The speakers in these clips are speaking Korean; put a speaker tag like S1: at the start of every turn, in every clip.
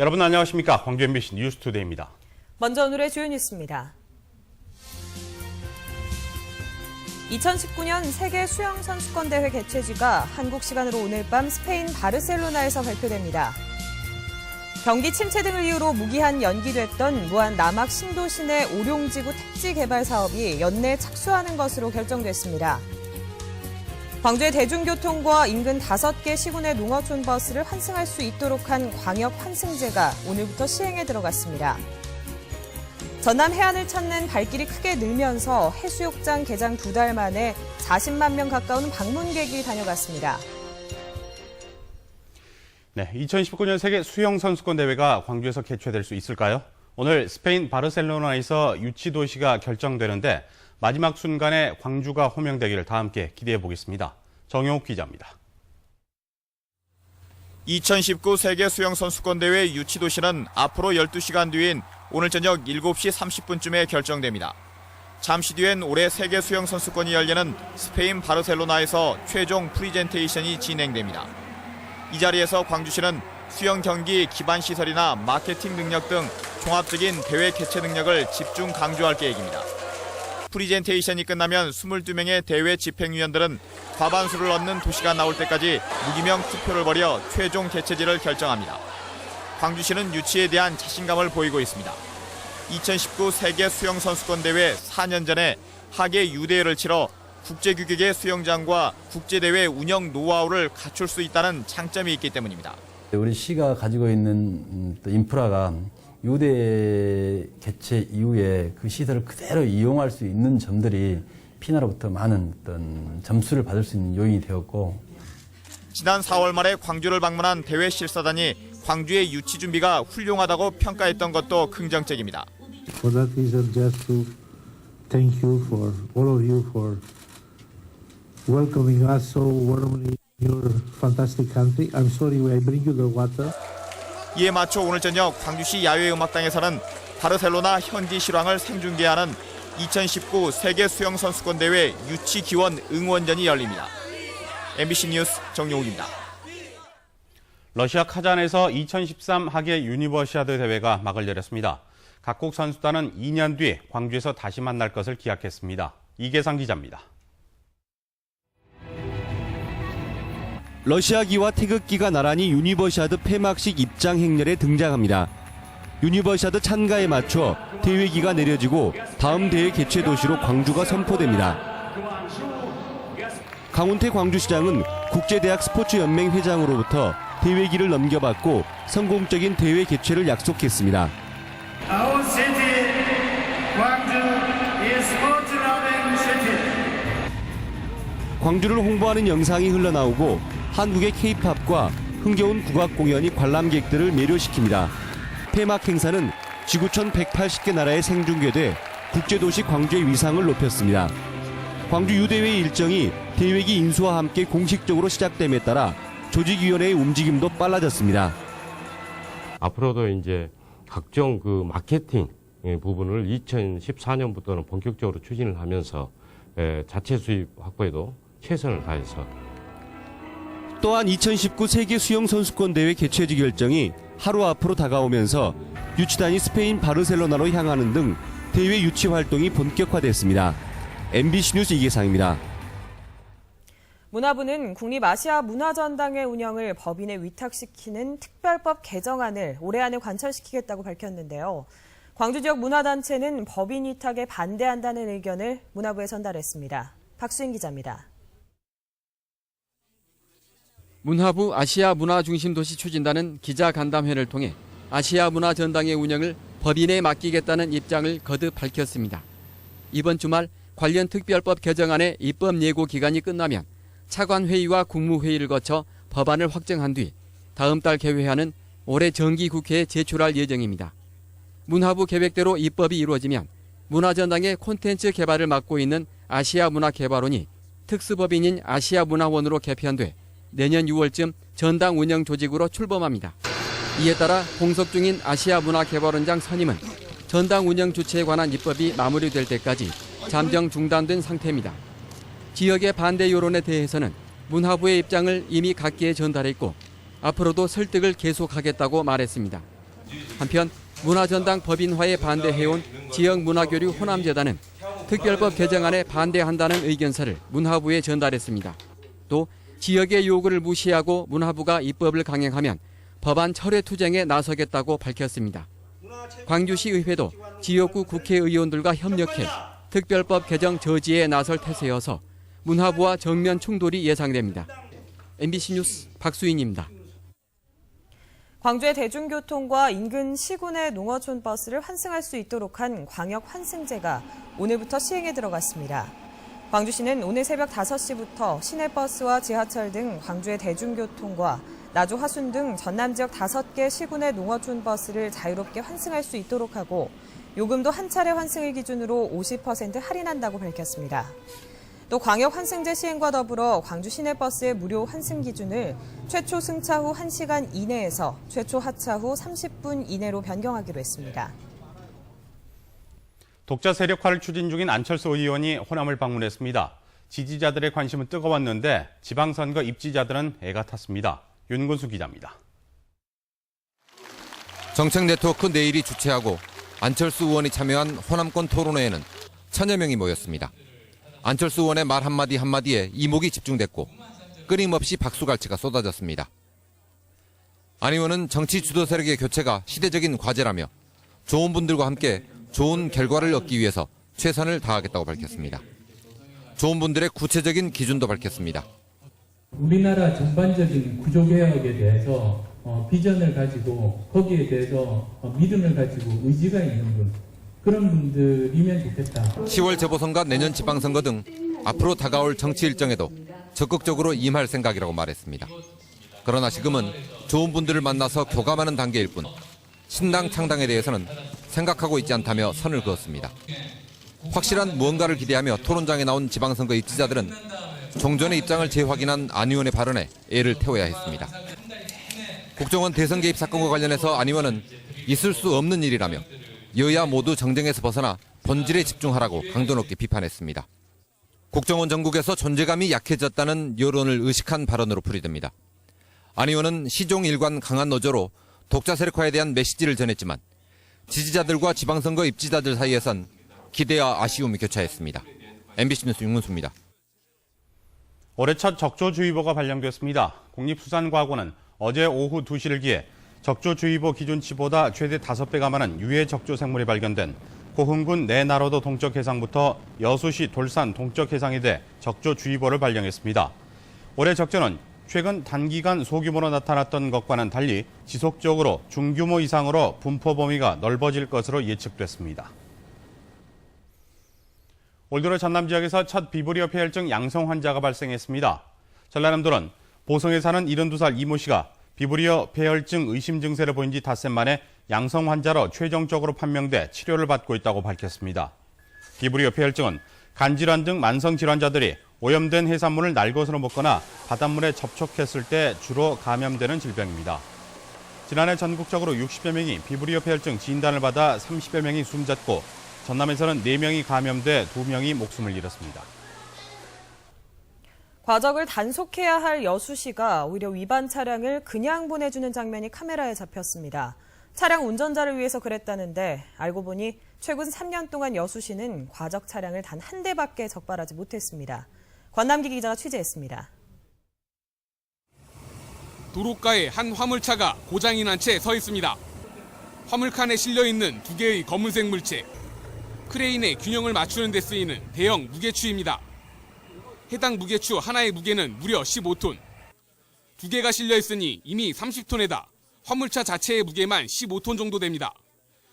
S1: 여러분 안녕하십니까? 광주 MBC 뉴스투데이입니다.
S2: 먼저 오늘의 주요 뉴스입니다. 2019년 세계 수영선수권대회 개최지가 한국 시간으로 오늘 밤 스페인 바르셀로나에서 발표됩니다. 경기 침체 등을 이유로 무기한 연기됐던 무한 남악 신도시 내 오룡지구 택지 개발 사업이 연내 착수하는 것으로 결정됐습니다. 광주의 대중교통과 인근 5개 시군의 농어촌 버스를 환승할 수 있도록 한 광역 환승제가 오늘부터 시행에 들어갔습니다. 전남 해안을 찾는 발길이 크게 늘면서 해수욕장 개장 2달 만에 40만 명 가까운 방문객이 다녀갔습니다.
S1: 네, 2019년 세계 수영선수권 대회가 광주에서 개최될 수 있을까요? 오늘 스페인 바르셀로나에서 유치 도시가 결정되는데 마지막 순간에 광주가 호명되기를 다 함께 기대해 보겠습니다. 정용욱 기자입니다.
S3: 2019 세계 수영선수권대회 유치도시는 앞으로 12시간 뒤인 오늘 저녁 7시 30분쯤에 결정됩니다. 잠시 뒤엔 올해 세계 수영선수권이 열리는 스페인 바르셀로나에서 최종 프리젠테이션이 진행됩니다. 이 자리에서 광주시는 수영 경기 기반 시설이나 마케팅 능력 등 종합적인 대회 개최 능력을 집중 강조할 계획입니다. 프리젠테이션이 끝나면 22명의 대회 집행위원들은 과반수를 얻는 도시가 나올 때까지 무기명 투표를 벌여 최종 개최지를 결정합니다. 광주시는 유치에 대한 자신감을 보이고 있습니다. 2019 세계 수영선수권대회 4년 전에 하계 U대회를 치러 국제규격의 수영장과 국제대회 운영 노하우를 갖출 수 있다는 장점이 있기 때문입니다.
S4: 우리 시가 가지고 있는 인프라가 U대 개최 이후에 그 시설을 그대로 이용할 수 있는 점들이 피나로부터 많은 어떤 점수를 받을 수 있는 요인이 되었고,
S3: 지난 4월 말에 광주를 방문한 대회 실사단이 광주의 유치 준비가 훌륭하다고 평가했던 것도 긍정적입니다.
S5: For that reason, just to thank you for all of you for welcoming us so warmly in your fantastic country. I'm sorry I bring you the water.
S3: 이에 맞춰 오늘 저녁 광주시 야외음악당에서는 바르셀로나 현지 실황을 생중계하는 2019 세계 수영선수권대회 유치 기원 응원전이 열립니다. MBC 뉴스 정용욱입니다.
S1: 러시아 카잔에서 2013 하계 유니버시아드 대회가 막을 내렸습니다. 각국 선수단은 2년 뒤 광주에서 다시 만날 것을 기약했습니다. 이계상 기자입니다.
S6: 러시아기와 태극기가 나란히 유니버시아드 폐막식 입장 행렬에 등장합니다. 유니버시아드 찬가에 맞춰 대회기가 내려지고 다음 대회 개최 도시로 광주가 선포됩니다. 강훈태 광주시장은 국제대학 스포츠연맹 회장으로부터 대회기를 넘겨받고 성공적인 대회 개최를 약속했습니다.
S7: Our city, Gwangju, is sport loving city.
S6: 광주를 홍보하는 영상이 흘러나오고 한국의 K-팝과 흥겨운 국악 공연이 관람객들을 매료시킵니다. 폐막 행사는 지구촌 180개 나라에 생중계돼 국제도시 광주의 위상을 높였습니다. 광주 U대회 일정이 대회기 인수와 함께 공식적으로 시작됨에 따라 조직위원회의 움직임도 빨라졌습니다.
S8: 앞으로도 이제 각종 그 마케팅 부분을 2014년부터는 본격적으로 추진을 하면서 자체 수입 확보에도 최선을 다해서.
S6: 또한 2019 세계 수영선수권대회 개최지 결정이 하루 앞으로 다가오면서 유치단이 스페인 바르셀로나로 향하는 등 대회 유치 활동이 본격화됐습니다. MBC 뉴스 이계상입니다.
S2: 문화부는 국립아시아문화전당회 운영을 법인에 위탁시키는 특별법 개정안을 올해 안에 관철시키겠다고 밝혔는데요. 광주 지역 문화단체는 법인 위탁에 반대한다는 의견을 문화부에 전달했습니다. 박수인 기자입니다.
S9: 문화부 아시아 문화중심도시 추진단은 기자간담회를 통해 아시아 문화전당회 운영을 법인에 맡기겠다는 입장을 거듭 밝혔습니다. 이번 주말 관련 특별법 개정안의 입법 예고 기간이 끝나면 차관회의와 국무회의를 거쳐 법안을 확정한 뒤 다음 달 개회하는 올해 정기국회에 제출할 예정입니다. 문화부 계획대로 입법이 이루어지면 문화전당의 콘텐츠 개발을 맡고 있는 아시아문화개발원이 특수법인인 아시아문화원으로 개편돼 내년 6월쯤 전당 운영 조직으로 출범합니다. 이에 따라 공석 중인 아시아문화개발원장 선임은 전당 운영 주체에 관한 입법이 마무리될 때까지 잠정 중단된 상태입니다. 지역의 반대 여론에 대해서는 문화부의 입장을 이미 각계에 전달했고 앞으로도 설득을 계속하겠다고 말했습니다. 한편 문화전당 법인화에 반대해온 지역문화교류 호남재단은 특별법 개정안에 반대한다는 의견서를 문화부에 전달했습니다. 또 지역의 요구를 무시하고 문화부가 입법을 강행하면 법안 철회 투쟁에 나서겠다고 밝혔습니다. 광주시 의회도 지역구 국회의원들과 협력해 특별법 개정 저지에 나설 태세여서 문화부와 정면 충돌이 예상됩니다. MBC 뉴스 박수인입니다.
S2: 광주의 대중교통과 인근 시군의 농어촌 버스를 환승할 수 있도록 한 광역 환승제가 오늘부터 시행에 들어갔습니다. 광주시는 오늘 새벽 5시부터 시내버스와 지하철 등 광주의 대중교통과 나주 화순 등 전남 지역 5개 시군의 농어촌 버스를 자유롭게 환승할 수 있도록 하고 요금도 한 차례 환승을 기준으로 50% 할인한다고 밝혔습니다. 또 광역 환승제 시행과 더불어 광주 시내버스의 무료 환승 기준을 최초 승차 후 1시간 이내에서 최초 하차 후 30분 이내로 변경하기로 했습니다.
S1: 독자 세력화를 추진 중인 안철수 의원이 호남을 방문했습니다. 지지자들의 관심은 뜨거웠는데 지방선거 입지자들은 애가 탔습니다. 윤근수 기자입니다.
S10: 정책 네트워크 내일이 주최하고 안철수 의원이 참여한 호남권 토론회에는 1000여 명이 모였습니다. 안철수 의원의 말 한마디 한마디에 이목이 집중됐고 끊임없이 박수갈채가 쏟아졌습니다. 안 의원은 정치 주도 세력의 교체가 시대적인 과제라며 좋은 분들과 함께 좋은 결과를 얻기 위해서 최선을 다하겠다고 밝혔습니다. 좋은 분들의 구체적인 기준도 밝혔습니다.
S11: 우리나라 전반적인 구조개혁에 대해서 비전을 가지고 거기에 대해서 믿음을 가지고 의지가 있는 분, 그런 분들이면 좋겠다.
S10: 10월 재보선과 내년 지방선거 등 앞으로 다가올 정치 일정에도 적극적으로 임할 생각이라고 말했습니다. 그러나 지금은 좋은 분들을 만나서 교감하는 단계일 뿐 신당 창당에 대해서는 생각하고 있지 않다며 선을 그었습니다. 확실한 무언가를 기대하며 토론장에 나온 지방선거 입지자들은 종전의 입장을 재확인한 안 의원의 발언에 애를 태워야 했습니다. 국정원 대선 개입 사건과 관련해서 안 의원은 있을 수 없는 일이라며 여야 모두 정쟁에서 벗어나 본질에 집중하라고 강도 높게 비판했습니다. 국정원 전국에서 존재감이 약해졌다는 여론을 의식한 발언으로 풀이됩니다. 안 의원은 시종 일관 강한 노조로 독자 세력화에 대한 메시지를 전했지만 지지자들과 지방선거 입지자들 사이에선 기대와 아쉬움이 교차했습니다. MBC 뉴스 윤문수입니다.
S1: 올해 첫 적조주의보가 발령됐습니다. 국립수산과학원은 어제 오후 2시를 기해 적조주의보 기준치보다 최대 5배가 많은 유해 적조생물이 발견된 고흥군 내나로도 동쪽 해상부터 여수시 돌산 동쪽 해상에 대해 적조주의보를 발령했습니다. 올해 적조는 최근 단기간 소규모로 나타났던 것과는 달리 지속적으로 중규모 이상으로 분포 범위가 넓어질 것으로 예측됐습니다. 올 들어 전남 지역에서 첫 비브리오 폐혈증 양성 환자가 발생했습니다. 전라남도는 보성에 사는 72살 이모 씨가 비브리오 폐혈증 의심 증세를 보인 지 닷새 만에 양성 환자로 최종적으로 판명돼 치료를 받고 있다고 밝혔습니다. 비브리오 폐혈증은 간질환 등 만성 질환자들이 오염된 해산물을 날것으로 먹거나 바닷물에 접촉했을 때 주로 감염되는 질병입니다. 지난해 전국적으로 60여 명이 비브리오 폐혈증 진단을 받아 30여 명이 숨졌고 전남에서는 4명이 감염돼 2명이 목숨을 잃었습니다.
S2: 과적을 단속해야 할 여수시가 오히려 위반 차량을 그냥 보내주는 장면이 카메라에 잡혔습니다. 차량 운전자를 위해서 그랬다는데 알고 보니 최근 3년 동안 여수시는 과적 차량을 단 한 대밖에 적발하지 못했습니다. 권남기 기자가 취재했습니다.
S12: 도로가에 한 화물차가 고장이 난 채 서 있습니다. 화물칸에 실려있는 2개의 검은색 물체. 크레인의 균형을 맞추는 데 쓰이는 대형 무게추입니다. 해당 무게추 하나의 무게는 무려 15톤. 2개가 실려있으니 이미 30톤에다 화물차 자체의 무게만 15톤 정도 됩니다.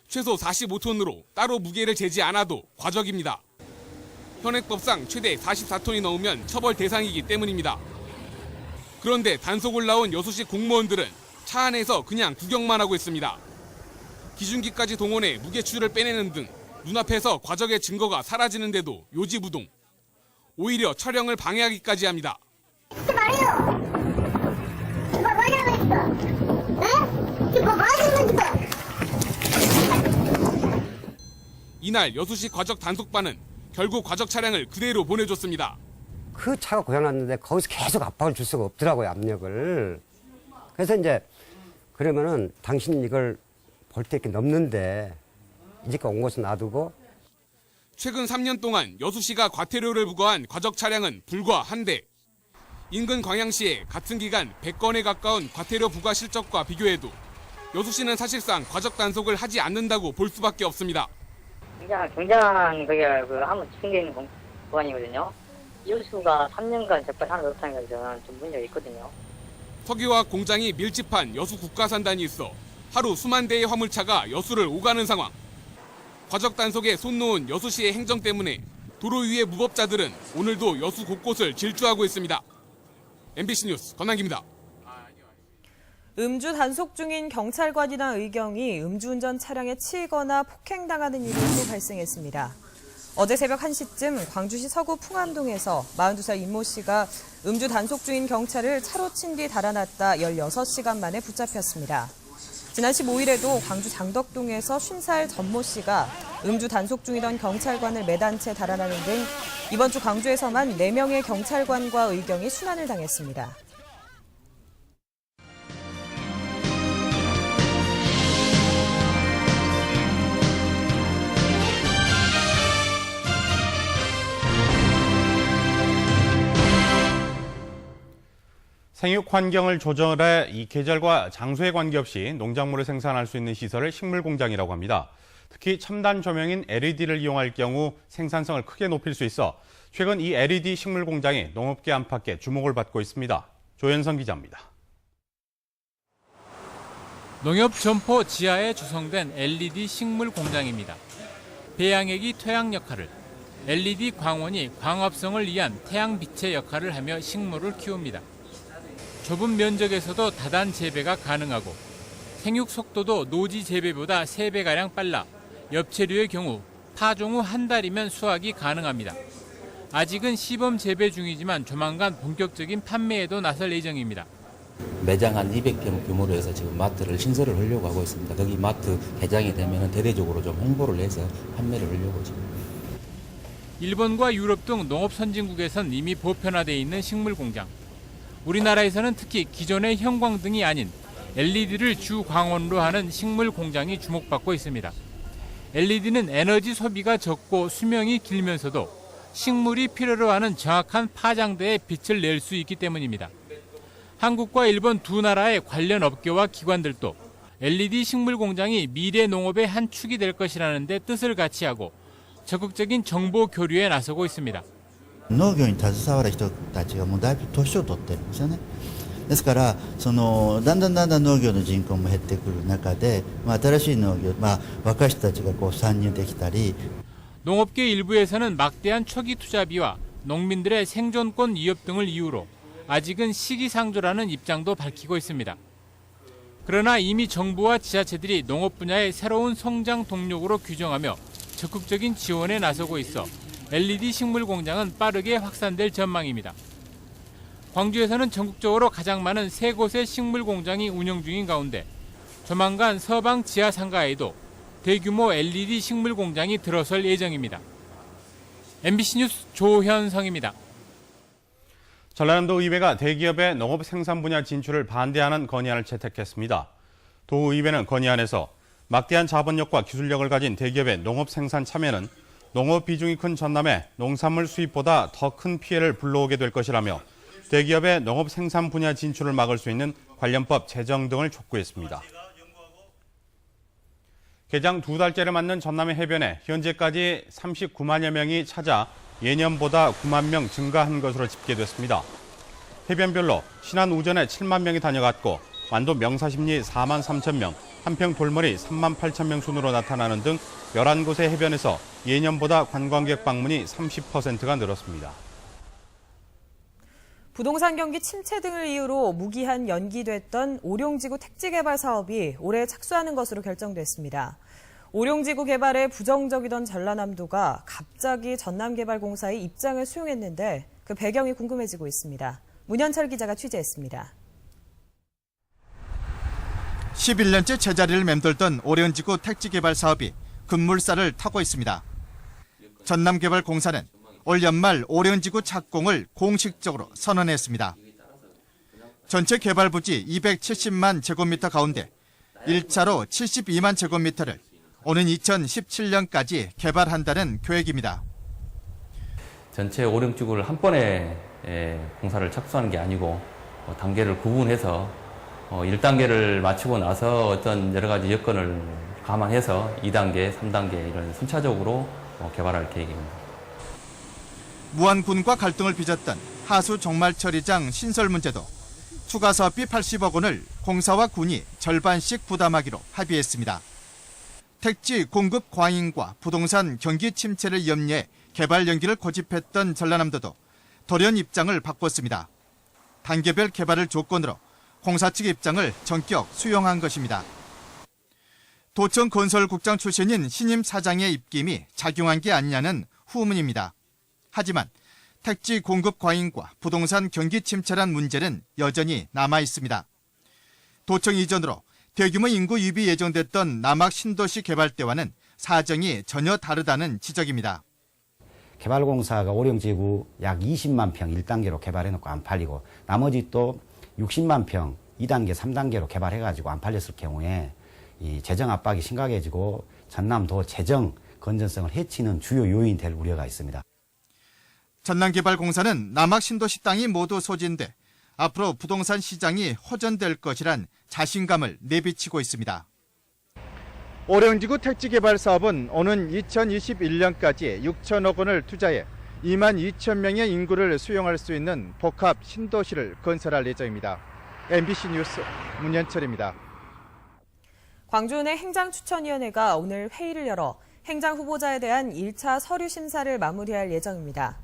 S12: 최소 45톤으로 따로 무게를 재지 않아도 과적입니다. 현행법상 최대 44톤이 넘으면 처벌 대상이기 때문입니다. 그런데 단속을 나온 여수시 공무원들은 차 안에서 그냥 구경만 하고 있습니다. 기중기까지 동원해 무게추를 빼내는 등 눈앞에서 과적의 증거가 사라지는데도 요지부동. 오히려 촬영을 방해하기까지 합니다.
S13: 하지 말아요. 뭐 뭐냐고 했어. 에? 지금 뭐 하시는 거야?
S12: 이날 여수시 과적 단속반은 결국 과적 차량을 그대로 보내줬습니다.
S14: 그 차가 고장났는데 거기서 계속 압박을 줄 수가 없더라고요, 압력을. 그래서 이제 그러면은 당신 이걸 볼 때 이렇게 넘는데 이제까지 온 곳은 놔두고
S12: 최근 3년 동안 여수시가 과태료를 부과한 과적 차량은 불과 한 대. 인근 광양시의 같은 기간 100건에 가까운 과태료 부과 실적과 비교해도 여수시는 사실상 과적 단속을 하지 않는다고 볼 수밖에 없습니다.
S15: 굉장한 그게 한번 집중되어 있는 구간이거든요. 여수가 3년간 적발하는 못하는 게 저는 좀 문제가 있거든요.
S12: 석유화학 공장이 밀집한 여수 국가산단이 있어 하루 수만 대의 화물차가 여수를 오가는 상황. 과적 단속에 손 놓은 여수시의 행정 때문에 도로 위의 무법자들은 오늘도 여수 곳곳을 질주하고 있습니다. MBC 뉴스 권한기입니다.
S2: 음주 단속 중인 경찰관이나 의경이 음주운전 차량에 치이거나 폭행당하는 일이 또 발생했습니다. 어제 새벽 1시쯤 광주시 서구 풍암동에서 42살 임모 씨가 음주 단속 중인 경찰을 차로 친 뒤 달아났다 16시간 만에 붙잡혔습니다. 지난 15일에도 광주 장덕동에서 50살 전모 씨가 음주 단속 중이던 경찰관을 매단 채 달아나는 등 이번 주 광주에서만 4명의 경찰관과 의경이 순환을 당했습니다.
S1: 생육 환경을 조절해 이 계절과 장소에 관계없이 농작물을 생산할 수 있는 시설을 식물공장이라고 합니다. 특히 첨단 조명인 LED를 이용할 경우 생산성을 크게 높일 수 있어 최근 이 LED 식물공장이 농업계 안팎의 주목을 받고 있습니다. 조현성 기자입니다.
S16: 농협 점포 지하에 조성된 LED 식물공장입니다. 배양액이 토양 역할을, LED 광원이 광합성을 위한 태양빛의 역할을 하며 식물을 키웁니다. 좁은 면적에서도 다단 재배가 가능하고 생육 속도도 노지 재배보다 3배가량 빨라 엽채류의 경우 파종 후 한 달이면 수확이 가능합니다. 아직은 시범 재배 중이지만 조만간 본격적인 판매에도 나설 예정입니다.
S17: 매장 한 200평 규모로 해서 지금 마트를 신설을 하려고 하고 있습니다. 거기 마트 개장이 되면 대대적으로 좀 홍보를 해서 판매를 하려고 지금.
S16: 일본과 유럽 등 농업 선진국에선 이미 보편화되어 있는 식물 공장. 우리나라에서는 특히 기존의 형광등이 아닌 LED를 주 광원으로 하는 식물 공장이 주목받고 있습니다. LED는 에너지 소비가 적고 수명이 길면서도 식물이 필요로 하는 정확한 파장대의 빛을 낼 수 있기 때문입니다. 한국과 일본 두 나라의 관련 업계와 기관들도 LED 식물 공장이 미래 농업의 한 축이 될 것이라는 데 뜻을 같이 하고 적극적인 정보 교류에 나서고 있습니다.
S18: 農業に携わる人たちがもうだいぶ年を取ってるんですよね。ですからだんだん農業の人口も減ってくる中で、新しい農業、若い人たちが参入できたり
S16: 농업계 일부에서는 막대한 초기 투자비와 농민들의 생존권 위협 등을 이유로 아직은 시기상조라는 입장도 밝히고 있습니다. 그러나 이미 정부와 지자체들이 농업 분야의 새로운 성장 동력으로 규정하며 적극적인 지원에 나서고 있어 LED 식물 공장은 빠르게 확산될 전망입니다. 광주에서는 전국적으로 가장 많은 3곳의 식물 공장이 운영 중인 가운데 조만간 서방 지하 상가에도 대규모 LED 식물 공장이 들어설 예정입니다. MBC 뉴스 조현성입니다.
S1: 전라남도 의회가 대기업의 농업 생산 분야 진출을 반대하는 건의안을 채택했습니다. 도의회는 건의안에서 막대한 자본력과 기술력을 가진 대기업의 농업 생산 참여는 농업 비중이 큰 전남에 농산물 수입보다 더 큰 피해를 불러오게 될 것이라며 대기업의 농업 생산 분야 진출을 막을 수 있는 관련법 제정 등을 촉구했습니다. 개장 2달째를 맞는 전남의 해변에 현재까지 39만여 명이 찾아 예년보다 9만 명 증가한 것으로 집계됐습니다. 해변별로 신안 우전에 7만 명이 다녀갔고 완도 명사심리 4만 3천 명, 한평 돌머리 3만 8천 명 순으로 나타나는 등 11곳의 해변에서 예년보다 관광객 방문이 30%가 늘었습니다.
S2: 부동산 경기 침체 등을 이유로 무기한 연기됐던 오룡지구 택지 개발 사업이 올해 착수하는 것으로 결정됐습니다. 오룡지구 개발에 부정적이던 전라남도가 갑자기 전남개발공사의 입장을 수용했는데 그 배경이 궁금해지고 있습니다. 문현철 기자가 취재했습니다.
S19: 11년째 제자리를 맴돌던 오룡지구 택지 개발 사업이 급물살을 타고 있습니다. 전남개발공사는 올 연말 오룡지구 착공을 공식적으로 선언했습니다. 전체 개발 부지 270만 제곱미터 가운데 1차로 72만 제곱미터를 오는 2017년까지 개발한다는 계획입니다.
S20: 전체 오령지구를 한 번에 공사를 착수하는 게 아니고 단계를 구분해서 1단계를 마치고 나서 어떤 여러 가지 여건을 감안해서 2단계, 3단계 이런 순차적으로 개발할 계획입니다.
S19: 무안군과 갈등을 빚었던 하수 정말처리장 신설 문제도 추가 사업비 80억 원을 공사와 군이 절반씩 부담하기로 합의했습니다. 택지 공급 과잉과 부동산 경기 침체를 염려해 개발 연기를 고집했던 전라남도도 돌연 입장을 바꿨습니다. 단계별 개발을 조건으로 공사 측 입장을 전격 수용한 것입니다. 도청 건설국장 출신인 신임 사장의 입김이 작용한 게 아니냐는 후문입니다. 하지만 택지 공급 과잉과 부동산 경기 침체란 문제는 여전히 남아 있습니다. 도청 이전으로 대규모 인구 유입이 예정됐던 남학 신도시 개발 때와는 사정이 전혀 다르다는 지적입니다.
S21: 개발공사가 오령지구 약 20만 평 1단계로 개발해놓고 안 팔리고 나머지 또 60만 평 2단계, 3단계로 개발해가지고 안 팔렸을 경우에 이 재정 압박이 심각해지고 전남도 재정 건전성을 해치는 주요 요인이 될 우려가 있습니다.
S19: 전남개발공사는 남학 신도시 땅이 모두 소진돼 앞으로 부동산 시장이 호전될 것이란 자신감을 내비치고 있습니다. 오령지구 택지 개발 사업은 오는 2021년까지 6천억 원을 투자해 2만 2천 명의 인구를 수용할 수 있는 복합 신도시를 건설할 예정입니다. MBC 뉴스 문현철입니다.
S2: 광주은행 행장추천위원회가 오늘 회의를 열어 행장 후보자에 대한 1차 서류 심사를 마무리할 예정입니다.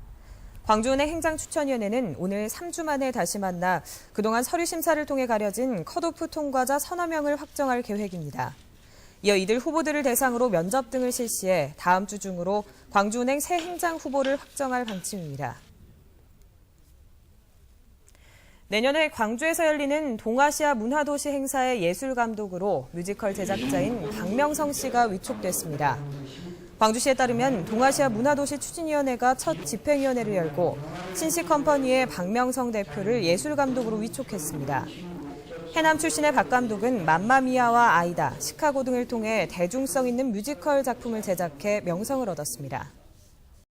S2: 광주은행 행장추천위원회는 오늘 3주 만에 다시 만나 그동안 서류 심사를 통해 가려진 컷오프 통과자 서너 명을 확정할 계획입니다. 이어 이들 후보들을 대상으로 면접 등을 실시해 다음 주 중으로 광주은행 새 행장 후보를 확정할 방침입니다. 내년에 광주에서 열리는 동아시아 문화도시 행사의 예술감독으로 뮤지컬 제작자인 박명성 씨가 위촉됐습니다. 광주시에 따르면 동아시아 문화도시 추진위원회가 첫 집행위원회를 열고 신시컴퍼니의 박명성 대표를 예술감독으로 위촉했습니다. 해남 출신의 박 감독은 맘마미아와 아이다, 시카고 등을 통해 대중성 있는 뮤지컬 작품을 제작해 명성을 얻었습니다.